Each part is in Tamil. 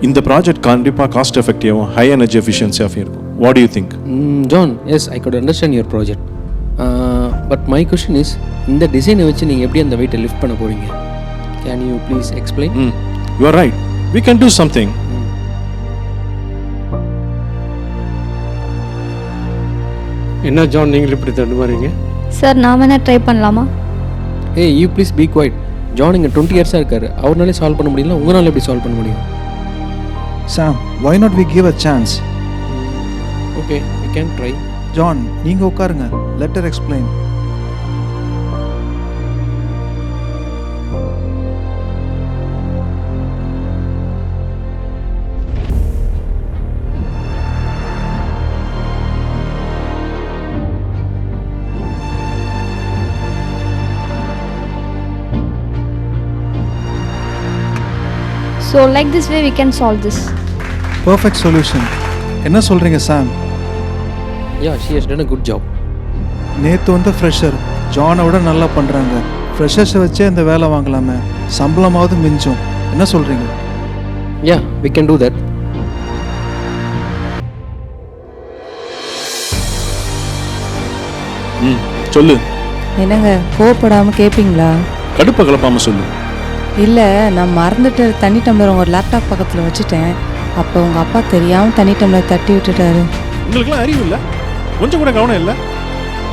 இந்த ப்ராஜெக்ட் கண்டிப்பாக காஸ்ட் எஃபெக்டிவாகவும் ஹை எனர்ஜி எஃபிஷியன்சியாகவும் இருக்கும். What to you think? John, yes, I could understand your project. But my question is, இந்த டிசைனை வச்சு நீங்கள் எப்படி அந்த வெயிட்டை லிஃப்ட் பண்ண போகிறீங்க? Can you please explain? You are right. We can do something. என்ன ஜான் நீங்கள் இப்படி தடுமாறீங்க? சார் நான் வேணா ட்ரை பண்ணலாமா? Hey, you please be quiet. John இங்கே 20 இயர்ஸாக இருக்காரு. அவர்னாலே சால்வ் பண்ண முடியல, உங்களால் எப்படி சால்வ் பண்ண முடியும்? Sam, why not we give a chance? Okay, we can try. John, நீங்க உட்காருங்க. Let her explain. So like this way we can solve this. Perfect solution. என்ன சொல்றீங்க சாம்? Yeah, she has done a good job. நேத்து வந்த ஃப்ரெஷர் ஜானை விட நல்லா பண்றாங்க. ஃப்ரெஷர்ஸை வச்சே இந்த வேலை வாங்கலாமே, சம்பளமாவது மிஞ்சும். என்ன சொல்றீங்க? Yeah, we can do that. சொல்லு. என்னங்க கோவப்படாமல் கேட்பீங்களா? கடுப்பை கலப்பாம சொல்லு. இல்லை, நான் மறந்துட்டு தண்ணி டம்ளர் உங்கள் லேப்டாப் பக்கத்தில் வச்சுட்டேன். அப்போ உங்கள் அப்பா தெரியாமல் தண்ணி டம்ளர் தட்டி விட்டுட்டாரு. உங்களுக்குலாம் அறிவு இல்லை, கொஞ்சம் கூட கவனம் இல்லை.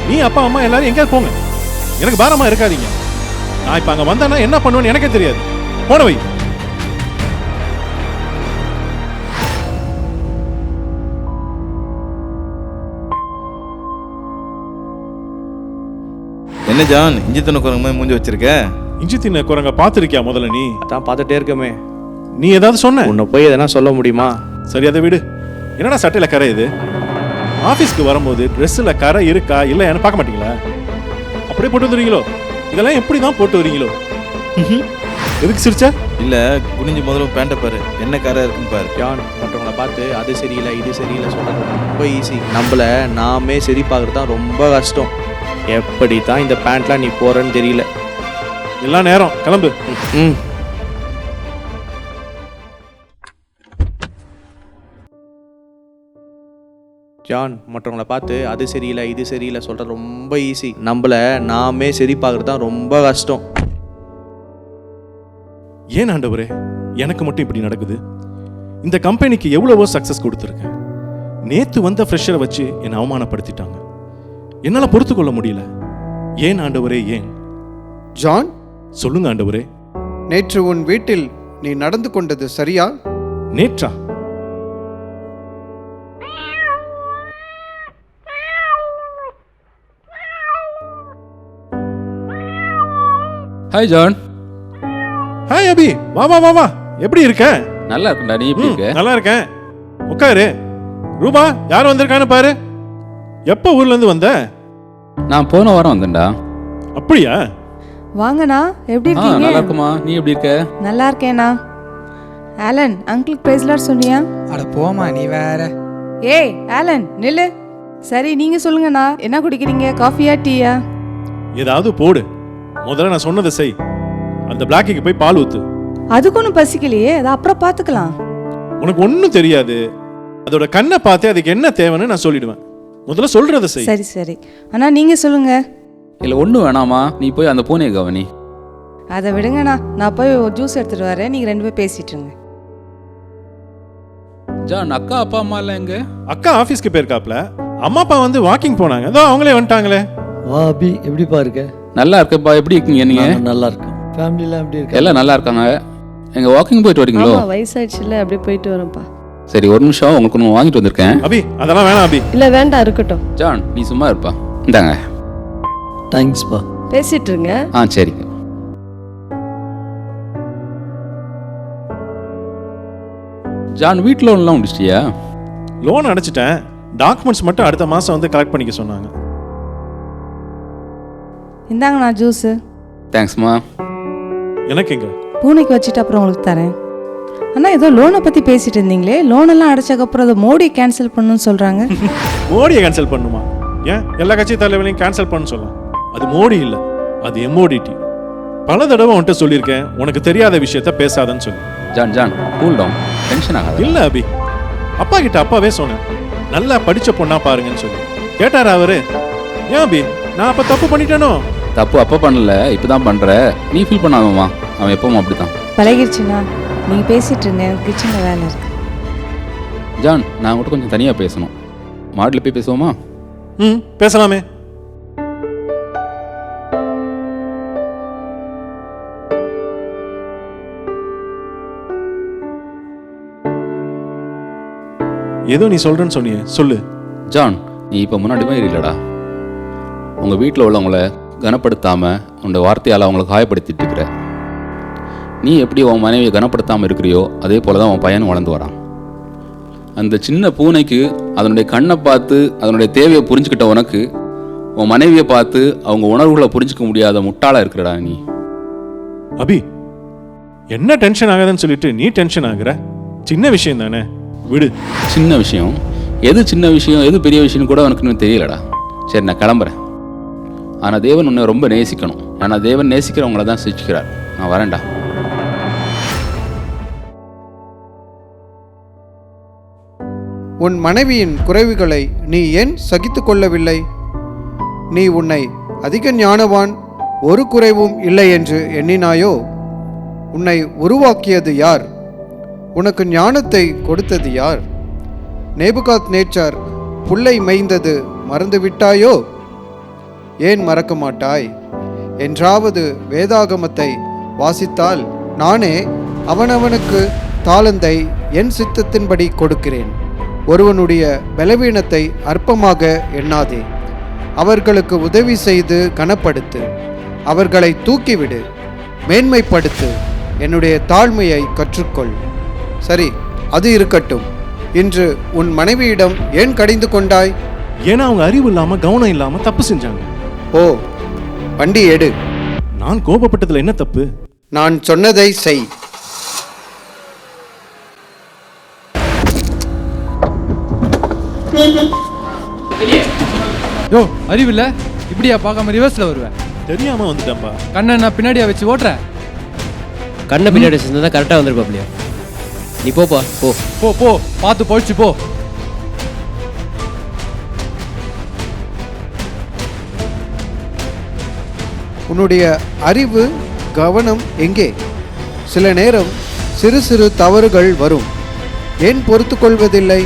நீ அப்பா அம்மா எல்லாரும் எங்கேயாவது போங்க, எனக்கு பாரமா இருக்காதீங்க. நான் இப்போ அங்கே வந்தேன்னா என்ன பண்ணுவேன்னு எனக்கே தெரியாது. போன வை. என்ன ஜான் இஞ்சி தின்ன குரங்கு மாதிரி மூஞ்சி வச்சிருக்க? இஞ்சி தின்ன குரங்க பார்த்துருக்கியா முதல்ல நீ? அதான் பார்த்துட்டே இருக்கமே. நீ ஏதாவது சொன்ன? உன்னை போய் எதனா சொல்ல முடியுமா? சரி அதை விடு. என்னடா சட்டையில் கரை இது? ஆஃபீஸ்க்கு வரும்போது ட்ரெஸ்ஸில் கரை இருக்கா இல்லையான்னு பார்க்க மாட்டீங்களா? அப்படியே போட்டு வந்துடுறீங்களோ? இதெல்லாம் எப்படி தான் போட்டு வரீங்களோ? எதுக்கு சிரிச்சா? இல்ல குனிஞ்சு முதல்ல பேண்ட்டை பாரு, என்ன கரை இருக்குன்னு பாரு. ஜான், மற்றவங்களை பார்த்து அது சரியில்லை இது சரியில்லை சொல்கிறது ரொம்ப ஈஸி. நம்மளை நாமே சரி பார்க்குறது தான் ரொம்ப கஷ்டம். எப்படி தான் இந்த பேண்ட்லாம் நீ போகிறன்னு தெரியல. எல்லாம் நேரம் கிளம்பு. ஜான், மற்றவங்களை பார்த்து அது சரியில்லை இது சரியில்லை சொல்கிறது ரொம்ப ஈஸி. நம்மளை நாமே சரி பார்க்குறது தான் ரொம்ப கஷ்டம். ஏன் ஆண்டவரே எனக்கு மட்டும் இப்படி நடக்குது? இந்த கம்பெனிக்கு எவ்வளவோ சக்சஸ் கொடுத்துருக்கேன். நேத்து வந்த ஃப்ரெஷரை வச்சு என்னை அவமானப்படுத்திட்டாங்க. என்னால பொறுத்து கொள்ள முடியல. ஏன் ஆண்டவரே ஏன்? ஜான், சொல்லுங்க ஆண்டவரே. நேற்று உன் வீட்டில் நீ நடந்து கொண்டது சரியா? நேற்றா? Hi John. ஹாய் அபி, வா வா வா வா. எப்படி இருக்க? நல்லா இருக்குடா, நீ எப்படி இருக்க? நல்லா இருக்கேன். உட்காரு. ரூபா யார் வந்திருக்கான்னு பாரு. எப்போ ஊர்ல இருந்து வந்த? நான் போன வாரம் வந்தேன்டா. அப்படியா? வாங்கண்ணா, எப்படி இருக்கீங்க? நல்லா இருக்குமா, நீ எப்படி இருக்க? நல்லா இருக்கேண்ணா. ஆலன், அங்கிளுக்கு பிரைஸ்லாட் சொன்னியா? அட போமா நீ வேற. ஏய் ஆலன் நில்லு. சரி நீங்க சொல்லுங்கண்ணா, என்ன குடிக்கிறீங்க, காஃபியா டீயா? ஏதாவது போடு. முதல்ல நான் சொன்னதை செய். அந்த பிளாக்கிக்கு போய் பால் ஊத்து. அதுக்கு ஒன்றும் பசிக்கலையே, அதை அப்புறம் பார்த்துக்கலாம். உனக்கு ஒன்றும் தெரியாது. அதோட கண்ணை பார்த்து அதுக்கு என்ன தேவைன்னு நான் சொல்லிடுவேன். முதல்ல சொல்றதை செய். சரி சரி அண்ணா, நீங்க சொல்லுங்க. இல்லை ஒன்றும் வேணாமா, நீ போய் அந்த பூனையை கவனி. அதை விடுங்கண்ணா, நான் போய் ஒரு ஜூஸ் எடுத்துட்டு வரேன், நீங்க ரெண்டு பேரும் பேசிட்டு இருங்க. ஜான், அக்கா அப்பா அம்மா எல்லாம் எங்க? அக்கா ஆஃபீஸ்க்கு போயிருக்காப்ல. அம்மா அப்பா வந்து வாக்கிங் போனாங்க. அதோ அவங்களே வந்துட்டாங்களே. வா அபி, எப்படிப்பா இருக்க? நல்லா இருக்கேப்பா, எப்படி இருக்கீங்க நீங்க? நல்லா இருக்கேன். ஃபேமிலிலாம் எப்படி இருக்கு? எல்லாம் நல்லா இருக்காங்க. எங்க வாக்கிங் போயிட்டு வரீங்களோ? வயசாயிடுச்சுல, அப்படியே போயிட்டு வரேன்ப்பா. சரி ஒரு நிமிஷம், உங்களுக்கு ஒன்று வாங்கிட்டு வந்திருக்கேன். அபி அதெல்லாம் வேணாம் அபி. இல்ல வேண்டாம், இருக்கட்டும். ஜான் நீ சும்மா இருப்பா, இந்தாங்க. தேங்க்ஸ்ப்பா. பேசிட்டு இருங்க. சரிங்க. ஜான், வீட்டு லோன்லாம் முடிச்சிட்டியா? லோன் அடைச்சிட்டேன். டாக்குமெண்ட்ஸ் மட்டும் அடுத்த மாதம் வந்து கலெக்ட் பண்ணிக்க சொன்னாங்க. இந்தாங்கண்ணா ஜூஸு. தேங்க்ஸ்மா. எனக்கு எங்க? பூனைக்கு வச்சுட்டு அப்புறம் உங்களுக்கு தரேன். அண்ணா ஏதோ லோனை பற்றி பேசிட்டு இருந்தீங்களே, லோனெல்லாம் அடைச்சக்கப்புறம் அதை மோடி கேன்சல் பண்ணணும்னு சொல்கிறாங்க. மோடியை கேன்சல் பண்ணுமா? ஏன் எல்லா கட்சி தலைவரையும் கேன்சல் பண்ண சொல்லலாம். அது மோடி இல்லை, அது MODT. பல தடவை உன்கிட்ட சொல்லியிருக்கேன், உனக்கு தெரியாத விஷயத்த பேசாதன்னு சொல்லி. John John cool down, tension ஆகாது. இல்ல அபி, அப்பா கிட்ட அப்பாவே சொன்னேன் நல்லா படிச்ச பொண்ணா பாருங்கன்னு சொல்லி. கேட்டாரா அவரு? ஏன் அபி, நான் அப்ப தப்பு பண்ணிட்டேனோ? தப்பு அப்போ பண்ணல, இப்போ தான் பண்ணுற. நீ ஃபீல் பண்ணாதம்மா, அவன் எப்பவும் அப்படி தான். பழகிடுச்சுண்ணா. நீங்கள் பேசிகிட்டு இருங்க, எனக்கு கிச்சனில் வேலை இருக்கு. ஜான், நான் உங்கள்கிட்ட கொஞ்சம் தனியாக பேசணும். மாடியில் போய் பேசுவோமா? பேசலாமே. ஏதோ நீ சொல்றேன்னு சொன்னியே, சொல்லு. ஜான், நீ இப்போ முன்னாடி மாதிரி இல்லைடா. உங்கள் வீட்டில் உள்ளவங்கள கனப்படுத்தாமல் உன்னோட வார்த்தையால் அவங்கள காயப்படுத்திட்டு இருக்கிற. நீ எப்படி உன் மனைவியை கனப்படுத்தாமல் இருக்கிறியோ அதே போல தான் உன் பையனும் வளர்ந்து வரான். அந்த சின்ன பூனைக்கு அதனுடைய கண்ணை பார்த்து அதனுடைய தேவையை புரிஞ்சுக்கிட்ட உனக்கு உன் மனைவியை பார்த்து அவங்க உணர்வுகளை புரிஞ்சிக்க முடியாத முட்டாளாக இருக்கிறடா நீ. அபி, என்ன டென்ஷன் ஆகாதுன்னு சொல்லிட்டு நீ டென்ஷன் ஆகுற? சின்ன விஷயம் தானே, விடு. சின்ன விஷயம் எது, சின்ன விஷயம் எது பெரிய விஷயம் கூட உனக்கு இன்னும் தெரியலடா. சரி, நான் கிளம்புறேன். ஆனால் தேவன் உன்னை ரொம்ப நேசிக்கணும். ஆனால் தேவன் நேசிக்கிறவங்கள தான் சிரிச்சுக்கிறார். நான் வரேன்டா. உன் மனைவியின் குறைவுகளை நீ ஏன் சகித்து கொள்ளவில்லை? நீ உன்னை அதிக ஞானவான், ஒரு குறைவும் இல்லை என்று எண்ணினாயோ? உன்னை உருவாக்கியது யார்? உனக்கு ஞானத்தை கொடுத்தது யார்? நேபுகாத் நேச்சார் புல்லை மேய்ந்தது மறந்துவிட்டாயோ? ஏன் மறக்க மாட்டாய்? என்றாவது வேதாகமத்தை வாசித்தால், நானே அவனவனுக்கு தாளந்தை என் சித்தத்தின்படி கொடுக்கிறேன். ஒருவனுடைய பலவீனத்தை அற்பமாக எண்ணாதே. அவர்களுக்கு உதவி செய்து கனப்படுத்து. அவர்களை தூக்கிவிடு, மேன்மைப்படுத்து. என்னுடைய தாழ்மையை கற்றுக்கொள். சரி, அது இருக்கட்டும். இன்று உன் மனைவியிடம் ஏன் கடிந்து கொண்டாய்? ஏன்னா அவங்க அறிவு இல்லாம கவனம் இல்லாம தப்பு செஞ்சாங்க. ஓ, வண்டி எடு. நான் கோபப்பட்டதுல என்ன தப்பு? நான் சொன்னதை செய். யோ, அறிவில்ல, இப்படியா பார்க்காம ரிவர்ஸ்ல வருவேன்? தெரியாம வந்துட்டேன்பா. கண்ணை நான் பின்னாடியா வச்சு ஓட்டுறேன்? கண்ணை பின்னாடி வச்சிருந்தா கரெக்டாக வந்துருப்பாப்லையா? நீ போப்பா, போ போ போ, பார்த்து போயிடுச்சு போ. உன்னுடைய அறிவு கவனம் எங்கே? சில நேரம் சிறு சிறு தவறுகள் வரும். ஏன் பொறுத்து கொள்வதில்லை?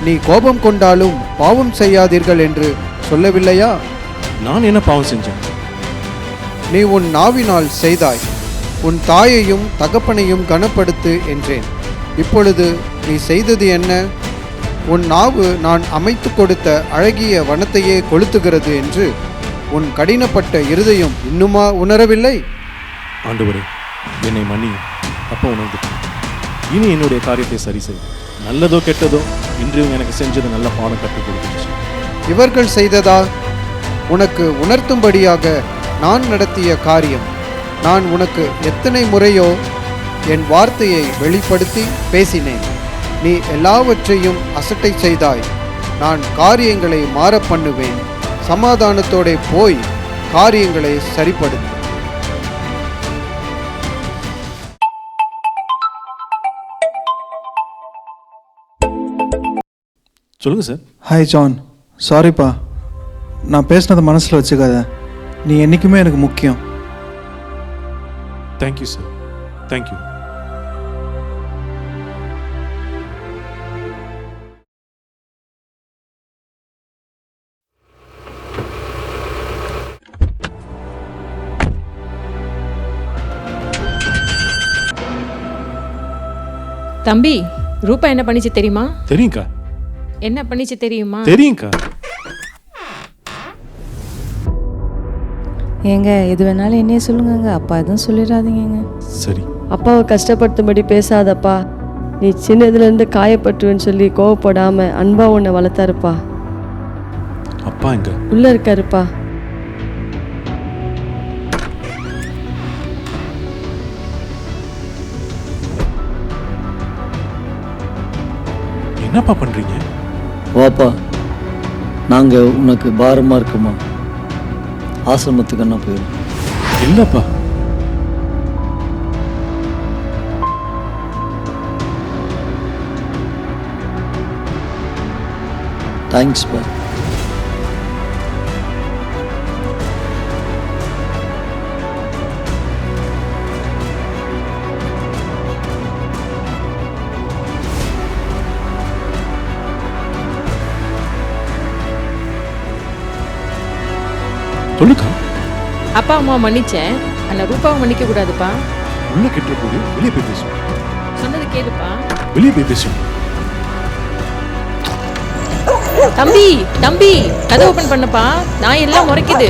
நீ கோபம் கொண்டாலும் பாவம் செய்யாதீர்கள் என்று சொல்லவில்லையா? நான் என்ன பாவம் செஞ்சேன்? நீ உன் நாவினால் செய்தாய். உன் தாயையும் தகப்பனையும் கனப்படுத்து என்றேன். இப்பொழுது நீ செய்தது என்ன? உன் நாவு நான் அமைத்து கொடுத்த அழகிய வனத்தையே கொளுத்துகிறது என்று உன் கடினப்பட்ட இருதயம் இன்னுமா உணரவில்லை? ஆண்டவரே, என்னை மன்னி. அப்போ உணர்ந்து இனி என்னுடைய காரியத்தை சரி செய். நல்லதோ கெட்டதோ இன்று எனக்கு செஞ்சது நல்ல பாடம் கற்றுக் கொடுத்துச்சு. இவர்கள் செய்ததா? உனக்கு உணர்த்தும்படியாக நான் நடத்திய காரியம். நான் உனக்கு எத்தனை முறையோ என் வார்த்தையை வெளிப்படுத்தி பேசினேன். நீ எல்லாவற்றையும் அசட்டை செய்தாய். நான் காரியங்களை மாற பண்ணுவேன். சமாதானத்தோட போய் காரியங்களை சரிப்படுத்து. சொல்லுங்க சார். ஹாய் ஜான், சாரிப்பா. நான் பேசினதை மனசில் வச்சுக்காத. நீ என்றைக்குமே எனக்கு முக்கியம். Thank you sir, thank you. தம்பி, ரூபா என்ன பண்ணிச்சு தெரியுமா? தெரியும்க்கா. என்ன பண்ணிச்சு தெரியுமா? தெரியும்க்கா. ஏங்க, எது வேணாலும் என்னையே சொல்லுங்கங்க, அப்பா எதுவும் சொல்லிடாதீங்க. சரி. அப்பாவை கஷ்டப்படுத்தும்படி பேசாதப்பா. நீ சின்னதுலேருந்து காயப்பட்டுன்னு சொல்லி கோவப்படாம அன்பா உன்னை வளர்த்தாருப்பா. அப்பா எங்க? உள்ள இருக்காருப்பா. என்னப்பா பண்றீங்க? வாப்பா, நாங்கள் உனக்கு பாரமாக இருக்குமா? ஆசிரமத்துக்கு என்ன போயிடும்? இல்லப்பா, தேங்க்ஸ்ப்பா. சொல்லுக்கா. அப்பா அம்மா மன்னிச்சேன், ஆனால் ரூபாவை மன்னிக்க கூடாதுப்பா. உள்ள கெட்டுற போது வெளியே போய் பேசும். சொன்னது கேளுப்பா. வெளியே போய் பேசும். தம்பி தம்பி, கதை ஓபன் பண்ணப்பா, நான் எல்லாம் முறைக்குது.